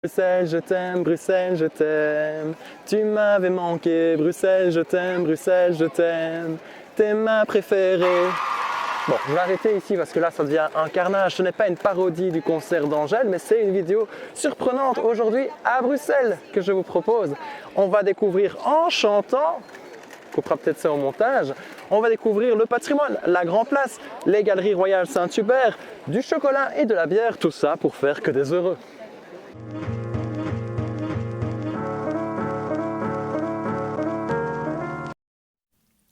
Bruxelles, je t'aime, Bruxelles, je t'aime. Tu m'avais manqué, Bruxelles, je t'aime, Bruxelles, je t'aime. T'es ma préférée. Bon, je vais arrêter ici parce que là, ça devient un carnage. Ce n'est pas une parodie du concert d'Angèle, mais c'est une vidéo surprenante aujourd'hui à Bruxelles que je vous propose. On va découvrir en chantant, on coupera peut-être ça au montage, on va découvrir le patrimoine, la Grand Place, les Galeries Royales Saint-Hubert, du chocolat et de la bière, tout ça pour faire que des heureux.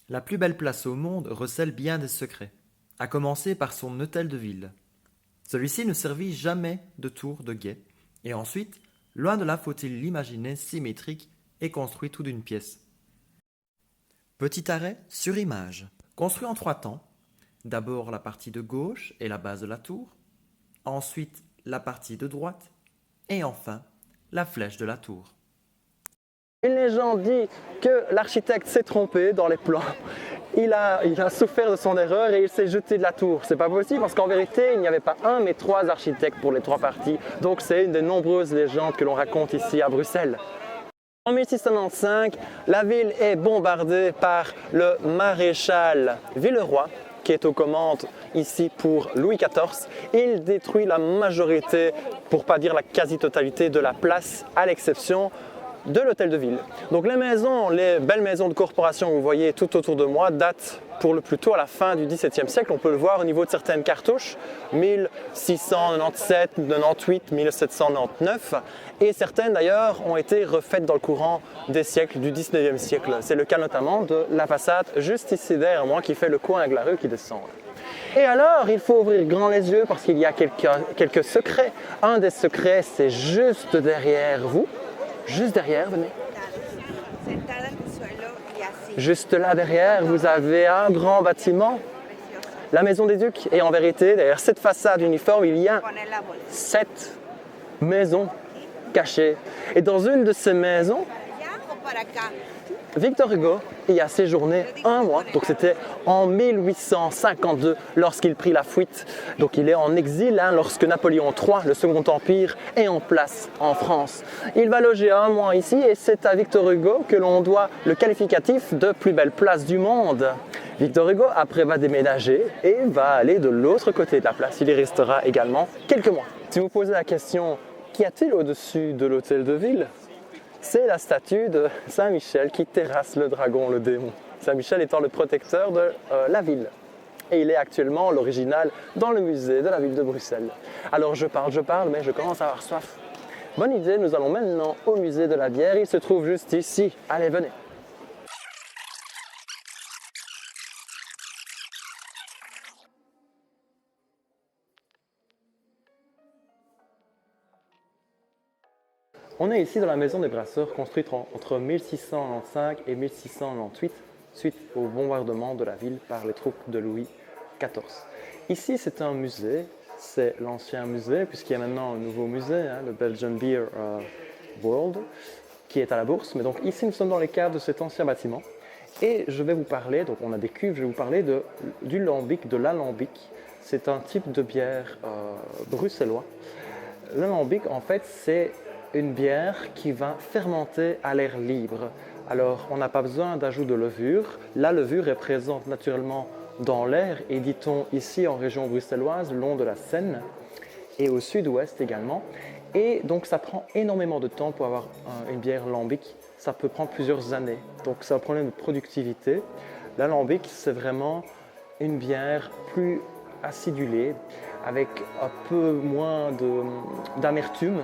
La plus belle place au monde recèle bien des secrets, à commencer par son hôtel de ville. Celui-ci ne servit jamais de tour de guet, et ensuite, loin de là faut-il l'imaginer symétrique et construit tout d'une pièce. Petit arrêt sur image, construit en 3 temps. D'abord la partie de gauche et la base de la tour, ensuite la partie de droite, et enfin la flèche de la tour. Une légende dit que l'architecte s'est trompé dans les plans. Il a souffert de son erreur et il s'est jeté de la tour. C'est pas possible parce qu'en vérité, il n'y avait pas un mais 3 architectes pour les 3 parties. Donc c'est une des nombreuses légendes que l'on raconte ici à Bruxelles. En 1695, la ville est bombardée par le maréchal Villeroy, qui est aux commandes ici pour Louis XIV. Il détruit la majorité, pour pas dire la quasi-totalité de la place, à l'exception de l'hôtel de ville. Donc les maisons, les belles maisons de corporation que vous voyez tout autour de moi datent pour le plus tôt à la fin du XVIIe siècle. On peut le voir au niveau de certaines cartouches, 1697, 98, 1799. Et certaines d'ailleurs ont été refaites dans le courant des siècles du XIXe siècle. C'est le cas notamment de la façade juste ici derrière moi qui fait le coin avec la rue qui descend. Et alors, il faut ouvrir grand les yeux parce qu'il y a quelques secrets. Un des secrets, c'est juste derrière vous. Juste derrière, venez. Juste là derrière, vous avez un grand bâtiment, la Maison des Ducs. Et en vérité, derrière cette façade uniforme, il y a 7 maisons cachées. Et dans une de ces maisons, Victor Hugo y a séjourné un mois, donc c'était en 1852 lorsqu'il prit la fuite. Donc il est en exil lorsque Napoléon III, le Second Empire, est en place en France. Il va loger un mois ici et c'est à Victor Hugo que l'on doit le qualificatif de plus belle place du monde. Victor Hugo après va déménager et va aller de l'autre côté de la place. Il y restera également quelques mois. Si vous posez la question, qu'y a-t-il au-dessus de l'hôtel de ville ? C'est la statue de Saint-Michel qui terrasse le dragon, le démon. Saint-Michel étant le protecteur de la ville. Et il est actuellement l'original dans le musée de la ville de Bruxelles. Alors je parle, mais je commence à avoir soif. Bonne idée, nous allons maintenant au musée de la bière. Il se trouve juste ici. Allez, venez. On est ici dans la maison des brasseurs construite entre 1695 et 1698 suite au bombardement de la ville par les troupes de Louis XIV. Ici c'est un musée, c'est l'ancien musée puisqu'il y a maintenant un nouveau musée, le Belgian Beer World, qui est à la Bourse. Mais donc ici nous sommes dans les caves de cet ancien bâtiment et je vais vous parler, donc on a des cuves, je vais vous parler du lambic, de l'alambic. C'est un type de bière bruxellois. L'alambic en fait c'est une bière qui va fermenter à l'air libre. Alors, on n'a pas besoin d'ajout de levure. La levure est présente naturellement dans l'air et dit-on ici en région bruxelloise, le long de la Seine et au sud-ouest également. Et donc, ça prend énormément de temps pour avoir une bière lambic. Ça peut prendre plusieurs années. Donc, c'est un problème de productivité. L'alambic, c'est vraiment une bière plus acidulée, avec un peu moins d'amertume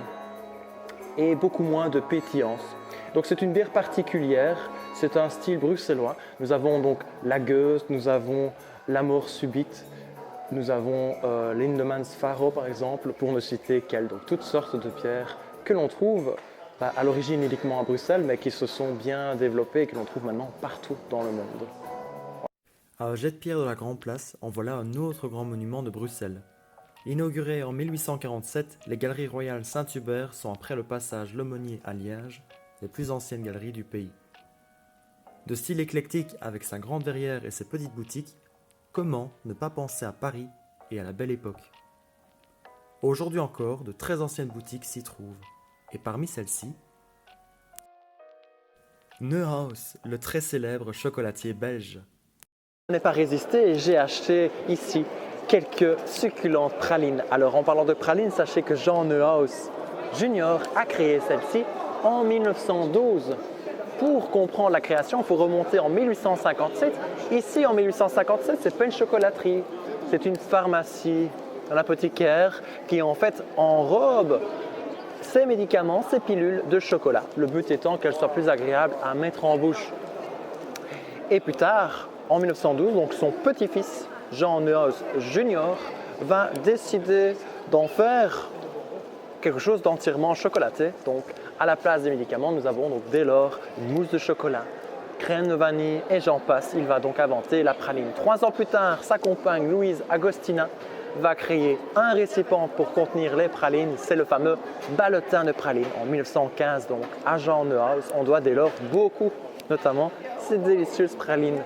et beaucoup moins de pétillance. Donc c'est une bière particulière, c'est un style bruxellois. Nous avons donc la Gueuse, nous avons la Mort subite, nous avons l'Indemans Faro par exemple, pour ne citer qu'elles. Donc toutes sortes de bières que l'on trouve à l'origine uniquement à Bruxelles, mais qui se sont bien développées et que l'on trouve maintenant partout dans le monde. À jet de pierre de la Grand Place, en voilà un autre grand monument de Bruxelles. Inaugurées en 1847, les Galeries Royales Saint-Hubert sont, après le passage Lemonnier à Liège, les plus anciennes galeries du pays. De style éclectique avec sa grande verrière et ses petites boutiques, comment ne pas penser à Paris et à la belle époque ? Aujourd'hui encore, de très anciennes boutiques s'y trouvent, Et parmi celles-ci, Neuhaus, le très célèbre chocolatier belge. Je n'ai pas résisté et j'ai acheté ici quelques succulentes pralines. Alors en parlant de pralines, sachez que Jean Neuhaus Junior a créé celle-ci en 1912. Pour comprendre la création, il faut remonter en 1857. Ici, en 1857, ce n'est pas une chocolaterie, c'est une pharmacie, un apothicaire qui en fait enrobe ces médicaments, ces pilules de chocolat. Le but étant qu'elles soient plus agréables à mettre en bouche. Et plus tard, en 1912, donc son petit-fils, Jean Neuhaus Junior, va décider d'en faire quelque chose d'entièrement chocolaté. Donc, à la place des médicaments, nous avons donc dès lors une mousse de chocolat, crème de vanille et j'en passe. Il va donc inventer la praline. 3 ans plus tard, sa compagne Louise Agostina va créer un récipient pour contenir les pralines. C'est le fameux ballotin de pralines en 1915. Donc, à Jean Neuhaus, on doit dès lors beaucoup, notamment ces délicieuses pralines.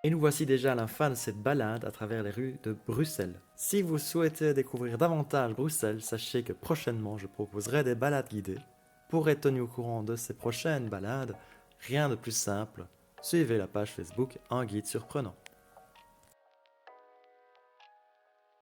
Et nous voici déjà à la fin de cette balade à travers les rues de Bruxelles. Si vous souhaitez découvrir davantage Bruxelles, sachez que prochainement je proposerai des balades guidées. Pour être tenu au courant de ces prochaines balades, rien de plus simple, suivez la page Facebook Un Guide Surprenant.